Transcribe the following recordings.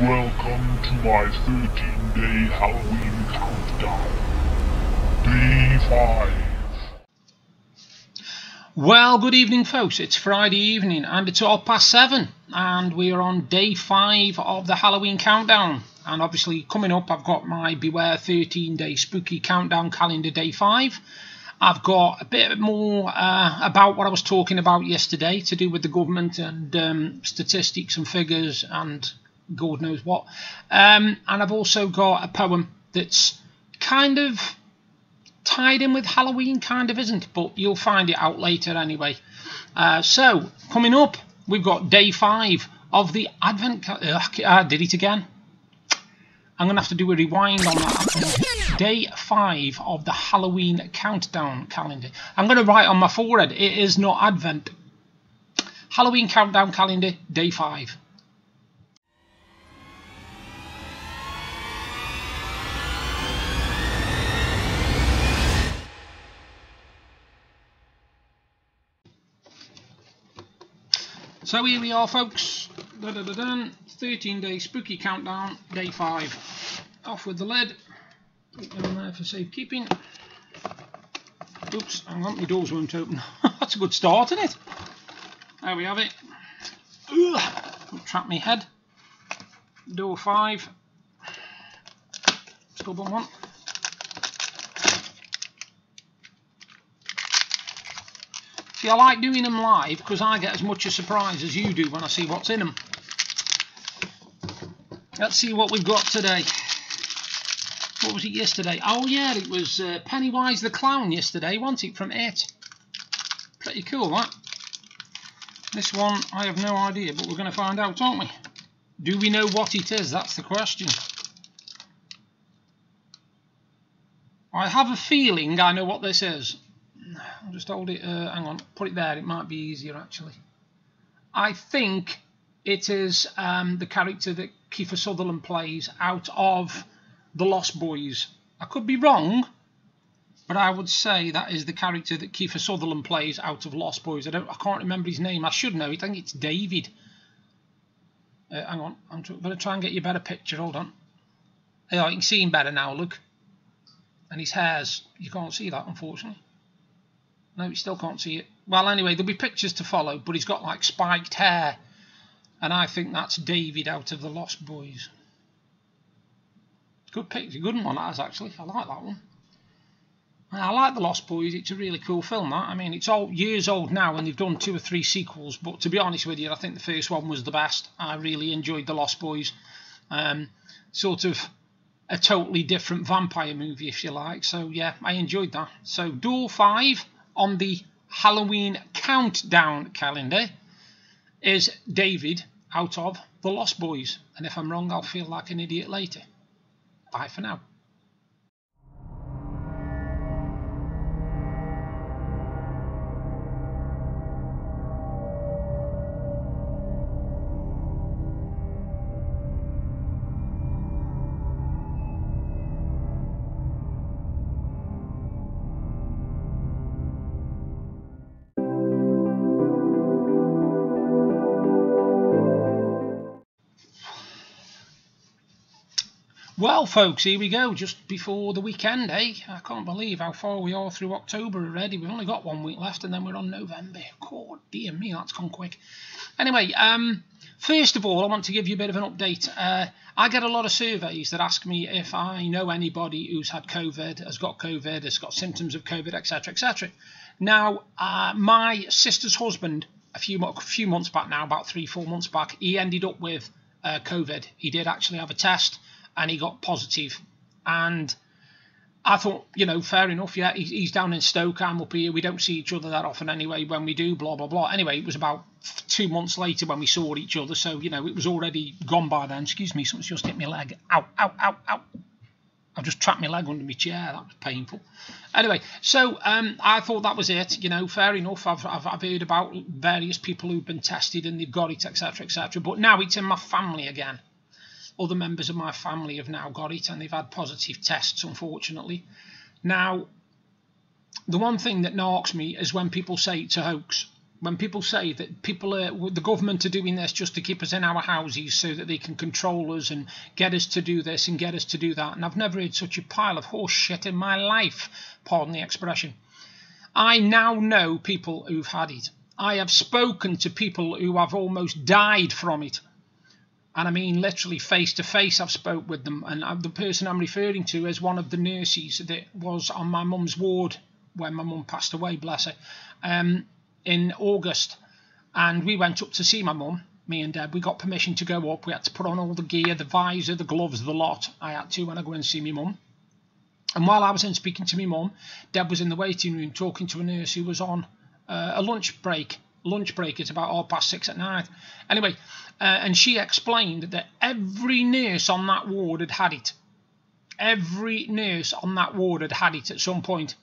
welcome to my 13-day Halloween countdown. Day 5. Well, good evening folks, it's Friday evening and it's 7:30 and we are on day 5 of the Halloween countdown. And obviously coming up I've got my Beware 13-day spooky countdown calendar day 5. I've got a bit more about what I was talking about yesterday to do with the government and statistics and figures and God knows what. And I've also got a poem that's kind of tied in with Halloween, kind of isn't, but you'll find it out later anyway. So coming up we've got day 5 of the Advent. I did it again. I'm gonna have to do a rewind on that. Day 5 of the Halloween countdown calendar. I'm gonna write on my forehead, it is not Advent. Halloween countdown calendar day 5. So here we are folks, 13-day spooky countdown, day 5. Off with the lid, put it down there for safekeeping. Oops, hang on, my doors won't open. That's a good start, isn't it? There we have it. Trap my head. Door 5. Stubborn one. See, I like doing them live because I get as much a surprise as you do when I see what's in them. Let's see what we've got today. What was it yesterday? Oh yeah, it was Pennywise the Clown yesterday, wasn't it, from It? Pretty cool, that. This one, I have no idea, but we're going to find out, aren't we? Do we know what it is? That's the question. I have a feeling I know what this is. I'll just hold it, hang on, put it there, it might be easier actually. I think it is the character that Kiefer Sutherland plays out of The Lost Boys. I could be wrong, but I would say that is the character that Kiefer Sutherland plays out of Lost Boys. I can't remember his name, I should know it, I think it's David. Hang on, I'm going to try and get you a better picture, hold on. Yeah, you can see him better now, look. And his hair's, you can't see that unfortunately. No, you still can't see it. Well, anyway, there'll be pictures to follow, but he's got like spiked hair. And I think that's David out of The Lost Boys. Good picture, good one that is actually. I like that one. I like The Lost Boys, it's a really cool film that. I mean, it's old, years old now and they've done 2 or 3 sequels, but to be honest with you, I think the first one was the best. I really enjoyed The Lost Boys. Sort of a totally different vampire movie, if you like. So yeah, I enjoyed that. So door 5 on the Halloween countdown calendar is David out of The Lost Boys. And if I'm wrong, I'll feel like an idiot later. Bye for now. Well folks, here we go, just before the weekend, eh? I can't believe how far we are through October already. We've only got 1 week left and then we're on November. God dear me, that's gone quick. Anyway, first of all, I want to give you a bit of an update. I get a lot of surveys that ask me if I know anybody who's had COVID, has got symptoms of COVID, etc, etc. Now, my sister's husband, a few months back now, about 3-4 months back, he ended up with COVID. He did actually have a test and he got positive, and I thought, you know, fair enough, yeah, he's down in Stoke, I'm up here, we don't see each other that often anyway, when we do, blah blah blah. Anyway, it was about 2 months later when we saw each other, so you know, it was already gone by then. Excuse me, something's just hit my leg. Ow, ow, ow, ow. I've just trapped my leg under my chair, that was painful. Anyway, so I thought that was it, you know, fair enough. I've heard about various people who've been tested and they've got it, etc, etc, but now it's in my family again. Other members of my family have now got it and they've had positive tests, unfortunately. Now, the one thing that narks me is when people say it's a hoax. when people say that the government are doing this just to keep us in our houses so that they can control us and get us to do this and get us to do that. And I've never heard such a pile of horse shit in my life, pardon the expression. I now know people who've had it. I have spoken to people who have almost died from it. And I mean literally face to face I've spoke with them. And the person I'm referring to is one of the nurses that was on my mum's ward when my mum passed away, bless her, in August. And we went up to see my mum, me and Deb. We got permission to go up. We had to put on all the gear, the visor, the gloves, the lot. I had to when I go and see my mum. And while I was in speaking to my mum, Deb was in the waiting room talking to a nurse who was on a lunch break. Lunch break is about 6:30 at night. Anyway, and she explained that every nurse on that ward had it. Every nurse on that ward had it at some point.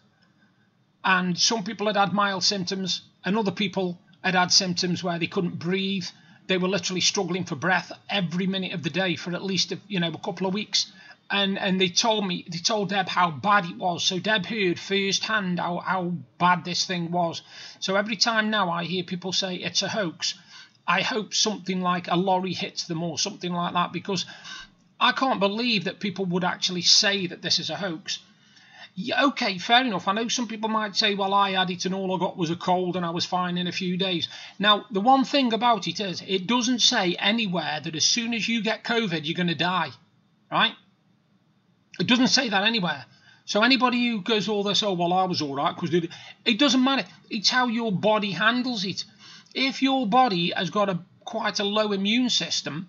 And some people had mild symptoms, and other people had symptoms where they couldn't breathe. They were literally struggling for breath every minute of the day for at least a couple of weeks. And they told Deb how bad it was. So Deb heard firsthand how bad this thing was. So every time now I hear people say it's a hoax, I hope something like a lorry hits them or something like that, because I can't believe that people would actually say that this is a hoax. Yeah, okay, fair enough. I know some people might say, well, I had it and all I got was a cold and I was fine in a few days. Now, the one thing about it is it doesn't say anywhere that as soon as you get COVID, you're going to die, right? It doesn't say that anywhere. So anybody who goes all this, oh, well, I was all right, because it doesn't matter. It's how your body handles it. If your body has got quite a low immune system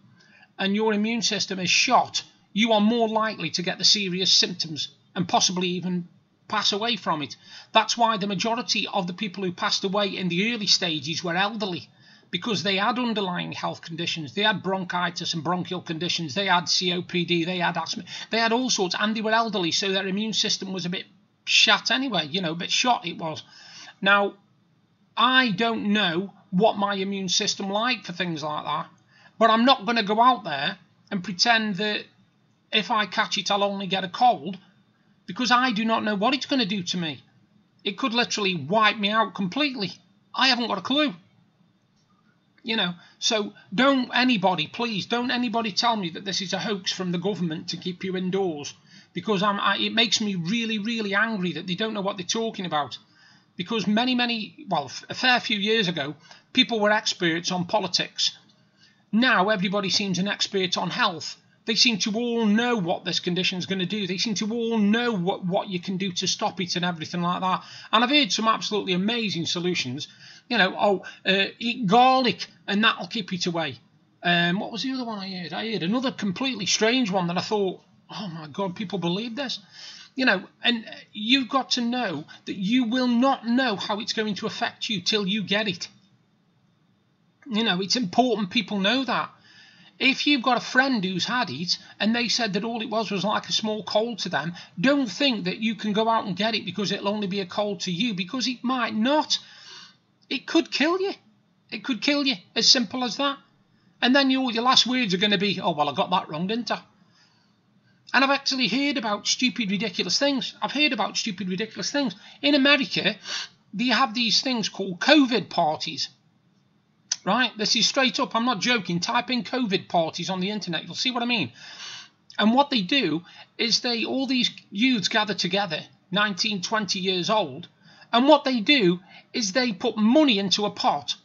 and your immune system is shot, you are more likely to get the serious symptoms and possibly even pass away from it. That's why the majority of the people who passed away in the early stages were elderly, because they had underlying health conditions. They had bronchitis and bronchial conditions. They had COPD. They had asthma. They had all sorts, and they were elderly, so their immune system was a bit shot anyway, a bit shot it was. Now, I don't know what my immune system like for things like that, but I'm not going to go out there and pretend that if I catch it, I'll only get a cold, because I do not know what it's going to do to me. It could literally wipe me out completely. I haven't got a clue. So please don't anybody tell me that this is a hoax from the government to keep you indoors, because it makes me really, really angry that they don't know what they're talking about. Because a fair few years ago, people were experts on politics. Now everybody seems an expert on health. They seem to all know what this condition is going to do. They seem to all know what you can do to stop it and everything like that. And I've heard some absolutely amazing solutions. Eat garlic and that'll keep it away. What was the other one I heard? I heard another completely strange one that I thought, oh my God, people believe this. And you've got to know that you will not know how it's going to affect you till you get it. It's important people know that. If you've got a friend who's had it and they said that all it was like a small cold to them, don't think that you can go out and get it because it'll only be a cold to you, because it might not. It could kill you. It could kill you. As simple as that. And then your last words are going to be, oh, well, I got that wrong, didn't I? And I've actually heard about stupid, ridiculous things. In America, they have these things called COVID parties. Right? This is straight up. I'm not joking. Type in COVID parties on the internet. You'll see what I mean. And what they do is all these youths gather together, 19, 20 years old. And what they do is they put money into a pot.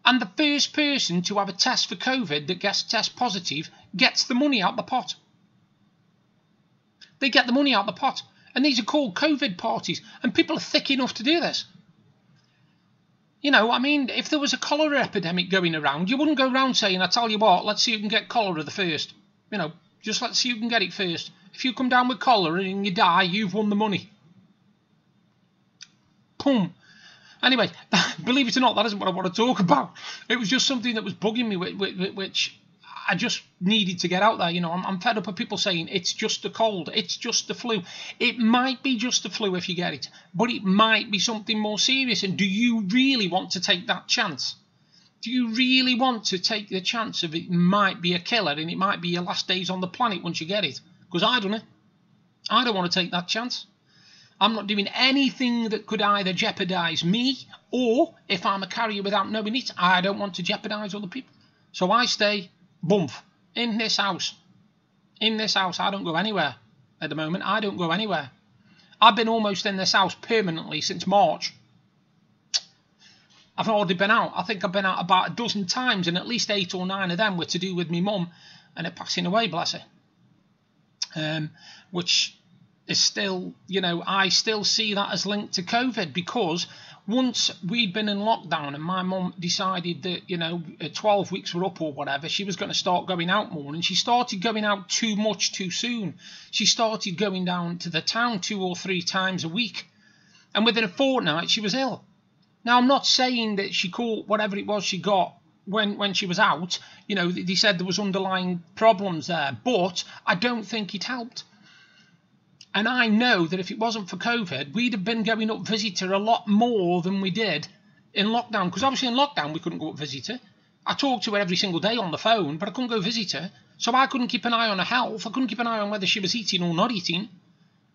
And the first person to have a test for COVID that gets test positive gets the money out the pot. They get the money out the pot. And these are called COVID parties. And people are thick enough to do this. If there was a cholera epidemic going around, you wouldn't go around saying, I tell you what, let's see who can get cholera the first. Just let's see who can get it first. If you come down with cholera and you die, you've won the money. Boom. Anyway, believe it or not, that isn't what I want to talk about. It was just something that was bugging me, which I just needed to get out there. I'm fed up of people saying it's just a cold, it's just the flu. It might be just the flu if you get it, but it might be something more serious. And do you really want to take that chance? Do you really want to take the chance of it might be a killer and it might be your last days on the planet once you get it? Because I don't know. I don't want to take that chance. I'm not doing anything that could either jeopardise me, or if I'm a carrier without knowing it, I don't want to jeopardise other people. So I stay, bump, in this house. In this house, I don't go anywhere at the moment. I don't go anywhere. I've been almost in this house permanently since March. I've already been out. I think I've been out about a dozen times, and at least 8 or 9 of them were to do with me mum and her passing away, bless her. Which is still, you know, I still see that as linked to COVID, because once we'd been in lockdown and my mum decided that, you know, 12 weeks were up or whatever, she was going to start going out more, and she started going out too much too soon. She started going down to the town 2 or 3 times a week, and within a fortnight she was ill. Now, I'm not saying that she caught whatever it was she got when she was out. You know, they said there was underlying problems there, but I don't think it helped. And I know that if it wasn't for COVID, we'd have been going up visit her a lot more than we did in lockdown. Because obviously in lockdown, we couldn't go up visit her. I talked to her every single day on the phone, but I couldn't go visit her. So I couldn't keep an eye on her health. I couldn't keep an eye on whether she was eating or not eating.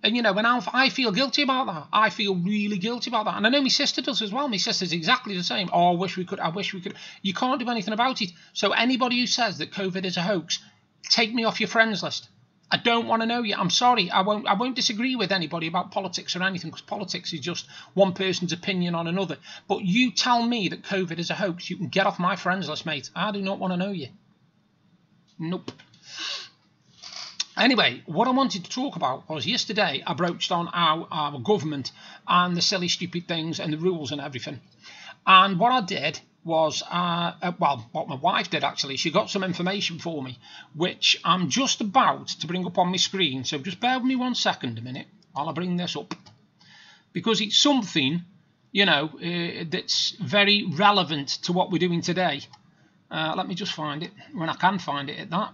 And, you know, and I feel guilty about that. I feel really guilty about that. And I know my sister does as well. My sister's exactly the same. Oh, I wish we could. You can't do anything about it. So anybody who says that COVID is a hoax, take me off your friends list. I don't want to know you. I'm sorry. I won't disagree with anybody about politics or anything, because politics is just one person's opinion on another. But you tell me that COVID is a hoax, you can get off my friends list, mate. I do not want to know you. Nope. Anyway, what I wanted to talk about was yesterday I broached on our government and the silly, stupid things and the rules and everything. And what I did was, what my wife did actually, she got some information for me, which I'm just about to bring up on my screen. So just bear with me 1 second a minute while I bring this up. Because it's something, you know, that's very relevant to what we're doing today. Let me just find it, when I can find it at that.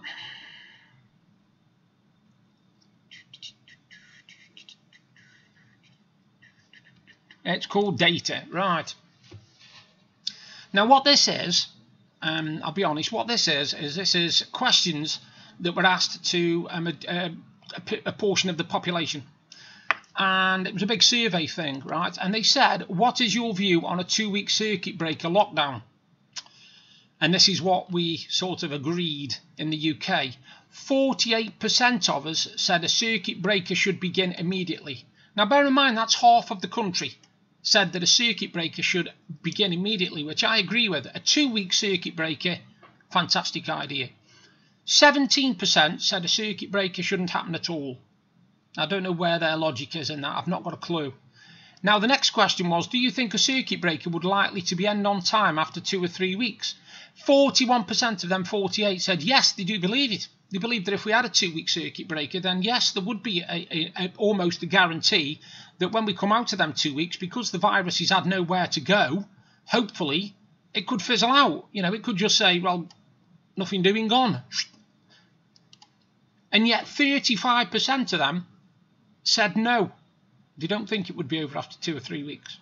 It's called data, right. Now what this is, I'll be honest, what this is questions that were asked to a portion of the population. And it was a big survey thing, right? And they said, what is your view on a 2-week circuit breaker lockdown? And this is what we sort of agreed in the UK. 48% of us said a circuit breaker should begin immediately. Now bear in mind, that's half of the country said that a circuit breaker should begin immediately, which I agree with. A 2-week circuit breaker, fantastic idea. 17% said a circuit breaker shouldn't happen at all. I don't know where their logic is in that. I've not got a clue. Now, the next question was, do you think a circuit breaker would likely to be end on time after 2 or 3 weeks? 41% of them, 48, said yes, they do believe it. They believe that if we had a 2-week circuit breaker, then yes, there would be almost a guarantee that when we come out of them 2 weeks, because the virus has had nowhere to go, hopefully it could fizzle out. You know, it could just say, well, nothing doing, gone. And yet 35% of them said no. They don't think it would be over after 2 or 3 weeks.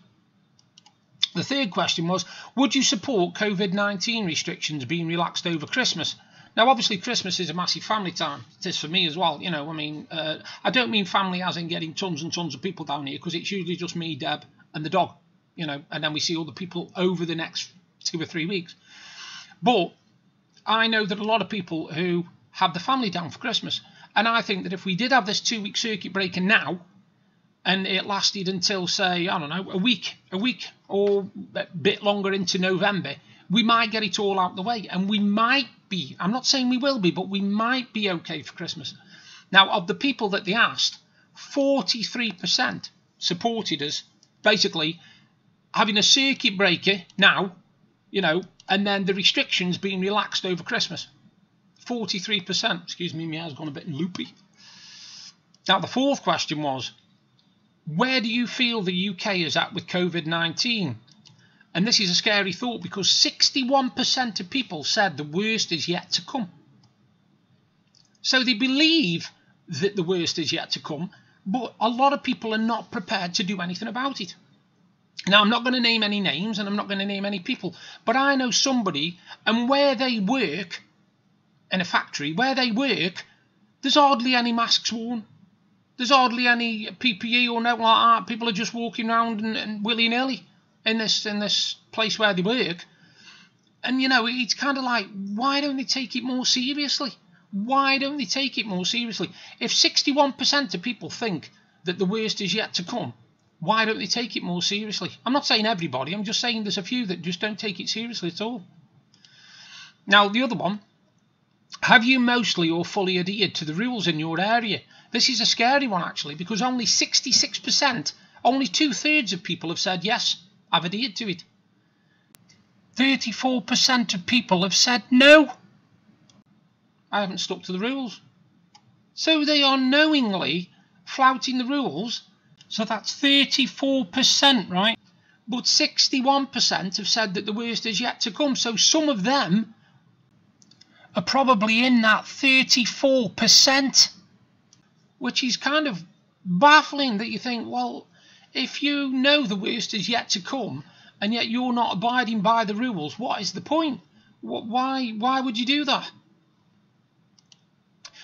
The third question was, would you support COVID-19 restrictions being relaxed over Christmas? Now, obviously, Christmas is a massive family time. It is for me as well. You know, I mean, I don't mean family as in getting tons and tons of people down here, because it's usually just me, Deb, and the dog, you know, and then we see all the people over the next 2 or 3 weeks. But I know that a lot of people who have the family down for Christmas, and I think that if we did have this 2-week circuit breaker now, and it lasted until, say, I don't know, a week or a bit longer into November, we might get it all out the way, and we might be, I'm not saying we will be, but we might be okay for Christmas. Now, of the people that they asked, 43% supported us basically having a circuit breaker now, you know, and then the restrictions being relaxed over Christmas. 43%. Excuse me, my hair's gone a bit loopy. Now, the fourth question was, where do you feel the UK is at with COVID-19? And this is a scary thought, because 61% of people said the worst is yet to come. So they believe that the worst is yet to come, but a lot of people are not prepared to do anything about it. Now, I'm not going to name any names and I'm not going to name any people, but I know somebody, and where they work, in a factory, where they work, there's hardly any masks worn. There's hardly any PPE or nothing like that. People are just walking around and willy-nilly in this place where they work. And, you know, it's kind of like, why don't they take it more seriously? Why don't they take it more seriously? If 61% of people think that the worst is yet to come, why don't they take it more seriously? I'm not saying everybody. I'm just saying there's a few that just don't take it seriously at all. Now, the other one, have you mostly or fully adhered to the rules in your area? This is a scary one, actually, because only 66%, only 2/3 of people have said, yes, I've adhered to it. 34% of people have said, no, I haven't stuck to the rules. So they are knowingly flouting the rules. So that's 34%, right? But 61% have said that the worst is yet to come. So some of them are probably in that 34%, which is kind of baffling that you think, well, if you know the worst is yet to come and yet you're not abiding by the rules, what is the point? Why would you do that?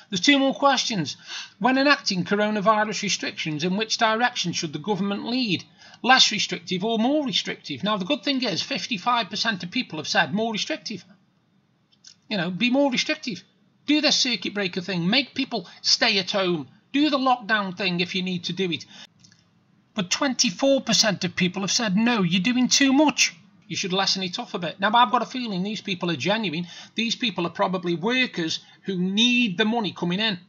There's 2 more questions. When enacting coronavirus restrictions, in which direction should the government lead? Less restrictive or more restrictive? Now, the good thing is 55% of people have said more restrictive. You know, be more restrictive. Do this circuit breaker thing. Make people stay at home. Do the lockdown thing if you need to do it. But 24% of people have said, no, you're doing too much. You should lessen it off a bit. Now, I've got a feeling these people are genuine. These people are probably workers who need the money coming in.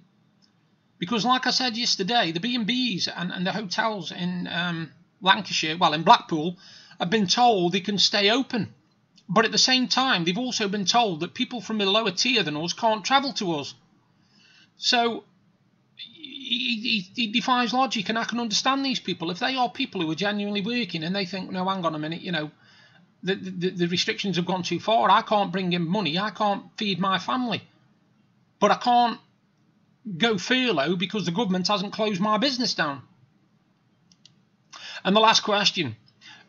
Because like I said yesterday, the B&Bs and the hotels in Lancashire, well, in Blackpool, have been told they can stay open. But at the same time, they've also been told that people from a lower tier than us can't travel to us. So it defies logic, and I can understand these people. If they are people who are genuinely working and they think, no, hang on a minute, you know, the restrictions have gone too far. I can't bring in money. I can't feed my family. But I can't go furlough because the government hasn't closed my business down. And the last question.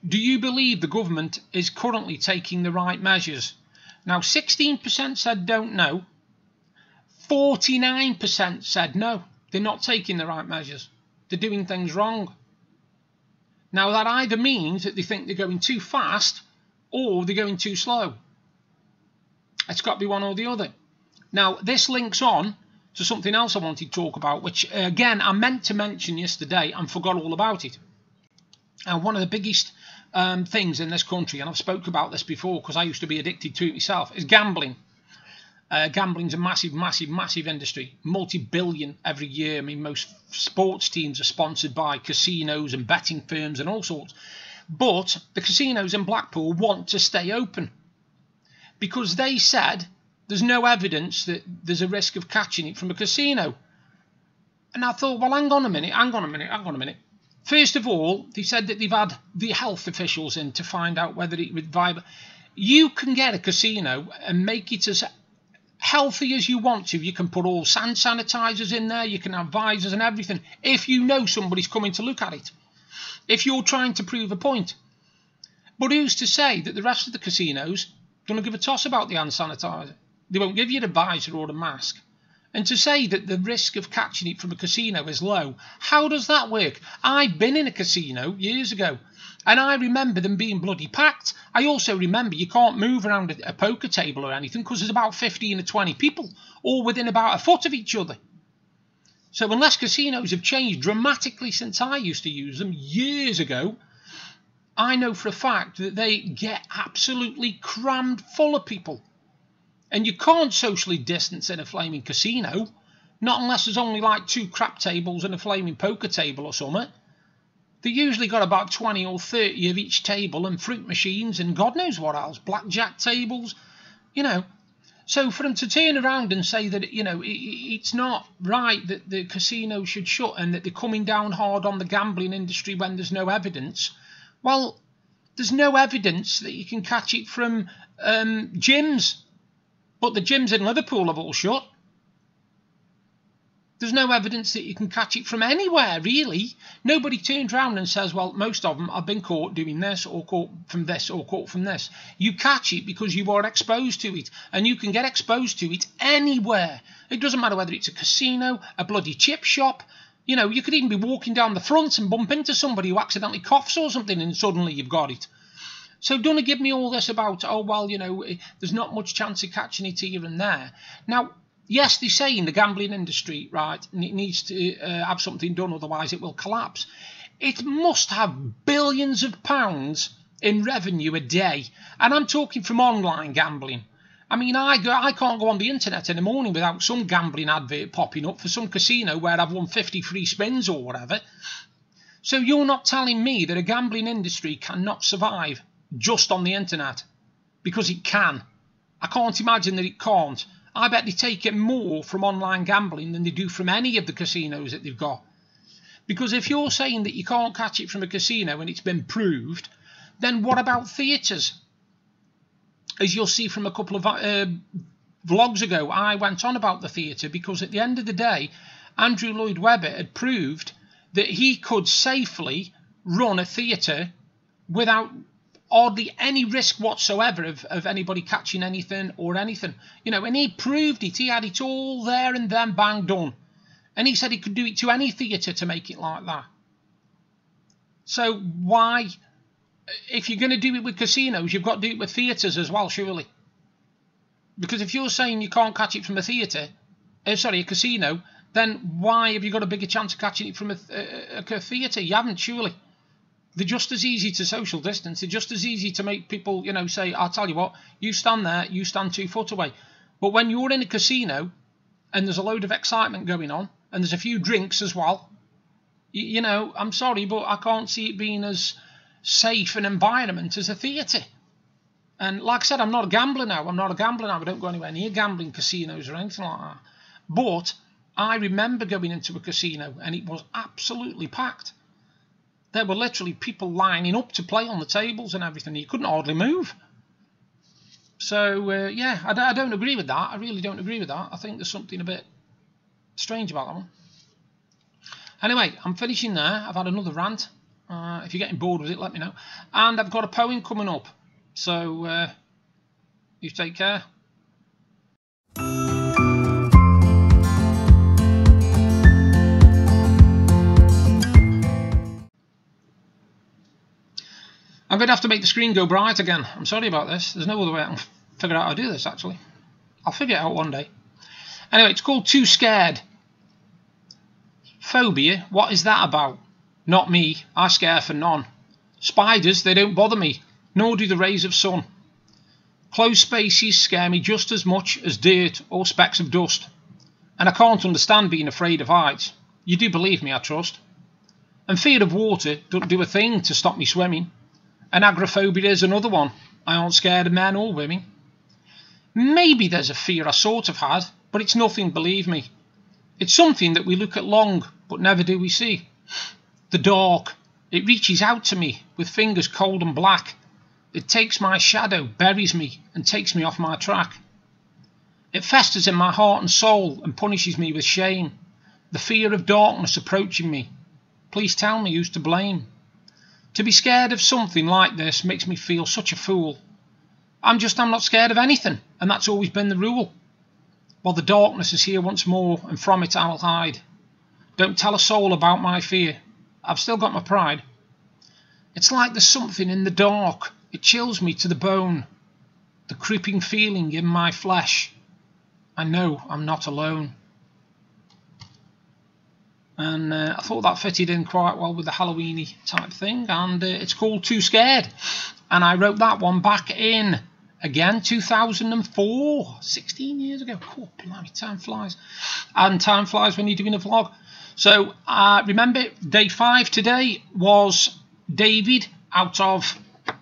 Do you believe the government is currently taking the right measures? Now, 16% said don't know. 49% said no. They're not taking the right measures. They're doing things wrong. Now, that either means that they think they're going too fast or they're going too slow. It's got to be one or the other. Now, this links on to something else I wanted to talk about, which, again, I meant to mention yesterday and forgot all about it. And one of the biggest things in this country, and I've spoken about this before because I used to be addicted to it myself, is gambling. Gambling's a massive, massive, massive industry, multi-billion every year. I mean, most sports teams are sponsored by casinos and betting firms and all sorts. But the casinos in Blackpool want to stay open because they said there's no evidence that there's a risk of catching it from a casino. And I thought, well, hang on a minute. First of all, they said that they've had the health officials in to find out whether it would vibe. You can get a casino and make it as healthy as you want to. You can put all hand sanitizers in there. You can have visors and everything if you know somebody's coming to look at it. If you're trying to prove a point. But who's to say that the rest of the casinos don't give a toss about the hand sanitizer? They won't give you the visor or the mask. And to say that the risk of catching it from a casino is low, how does that work? I've been in a casino years ago, and I remember them being bloody packed. I also remember you can't move around a poker table or anything because there's about 15 or 20 people, all within about a foot of each other. So unless casinos have changed dramatically since I used to use them years ago, I know for a fact that they get absolutely crammed full of people. And you can't socially distance in a flaming casino, not unless there's only like 2 crap tables and a flaming poker table or something. They usually got about 20 or 30 of each table and fruit machines and God knows what else, blackjack tables, you know. So for them to turn around and say that, you know, it's not right that the casino should shut and that they're coming down hard on the gambling industry when there's no evidence, well, there's no evidence that you can catch it from gyms. But the gyms in Liverpool have all shut. There's no evidence that you can catch it from anywhere, really. Nobody turns around and says, well, most of them have been caught doing this or caught from this or caught from this. You catch it because you are exposed to it. And you can get exposed to it anywhere. It doesn't matter whether it's a casino, a bloody chip shop, You know, you could even be walking down the front and bump into somebody who accidentally coughs or something, and suddenly you've got it. So don't give me all this about, oh, well, you know, there's not much chance of catching it here and there. Now, yes, they say in the gambling industry, right, and it needs to have something done, otherwise it will collapse. It must have billions of pounds in revenue a day. And I'm talking from online gambling. I mean, I can't go on the internet in the morning without some gambling advert popping up for some casino where I've won 50 free spins or whatever. So you're not telling me that a gambling industry cannot survive just on the internet? Because it can. I can't imagine that it can't. I bet they take it more from online gambling than they do from any of the casinos that they've got. Because if you're saying that you can't catch it from a casino and it's been proved, then what about theatres? As you'll see from a couple of vlogs ago, I went on about the theatre because at the end of the day, Andrew Lloyd Webber had proved that he could safely run a theatre without hardly any risk whatsoever of anybody catching anything or anything. You know, and he proved it. He had it all there and then, bang, done. And he said he could do it to any theatre to make it like that. So why, if you're going to do it with casinos, you've got to do it with theatres as well, surely. Because if you're saying you can't catch it from a theatre, a casino, then why have you got a bigger chance of catching it from a theatre? You haven't, surely. They're just as easy to social distance. They're just as easy to make people, you know, say, I'll tell you what, you stand there, you stand 2 foot away. But when you're in a casino and there's a load of excitement going on and there's a few drinks as well, you know, I'm sorry, but I can't see it being as safe an environment as a theatre. And like I said, I'm not a gambler now. I don't go anywhere near gambling casinos or anything like that. But I remember going into a casino and it was absolutely packed. There were literally people lining up to play on the tables and everything. You couldn't hardly move. So, yeah, I don't agree with that. I really don't agree with that. I think there's something a bit strange about that one. Anyway, I'm finishing there. I've had another rant. If you're getting bored with it, let me know. And I've got a poem coming up. So, you take care. I'm going to have to make the screen go bright again. I'm sorry about this. There's no other way I can figure out how to do this, actually. I'll figure it out one day. Anyway, it's called Too Scared. Phobia, what is that about? Not me. I scare for none. Spiders, they don't bother me, nor do the rays of sun. Closed spaces scare me just as much as dirt or specks of dust. And I can't understand being afraid of heights. You do believe me, I trust. And fear of water don't do a thing to stop me swimming. And agoraphobia is another one. I aren't scared of men or women. Maybe there's a fear I sort of had, but it's nothing, believe me. It's something that we look at long, but never do we see. The dark, it reaches out to me with fingers cold and black. It takes my shadow, buries me, and takes me off my track. It festers in my heart and soul and punishes me with shame. The fear of darkness approaching me. Please tell me who's to blame. To be scared of something like this makes me feel such a fool. I'm not scared of anything, and that's always been the rule. Well, the darkness is here once more, and from it I will hide. Don't tell a soul about my fear. I've still got my pride. It's like there's something in the dark. It chills me to the bone. The creeping feeling in my flesh. I know I'm not alone. And I thought that fitted in quite well with the Halloweeny type thing. And it's called Too Scared. And I wrote that one back in, again, 2004. 16 years ago. Cool, blimey, time flies. And time flies when you're doing a vlog. So remember, day 5 today was David out of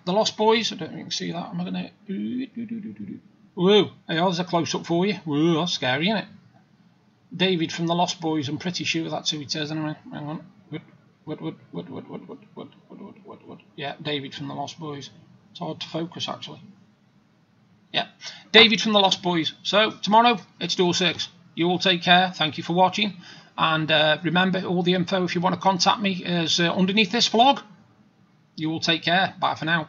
The Lost Boys. I don't know if you can see that. Am I going to... Whoa, hey, there's a close-up for you. Whoa, that's scary, isn't it? David from The Lost Boys, I'm pretty sure that's who it says anyway. Hang on. Yeah, David from The Lost Boys. It's hard to focus, actually. Yeah, David from The Lost Boys. So, tomorrow, it's door 6. You all take care. Thank you for watching. And remember, all the info, if you want to contact me, is underneath this vlog. You all take care. Bye for now.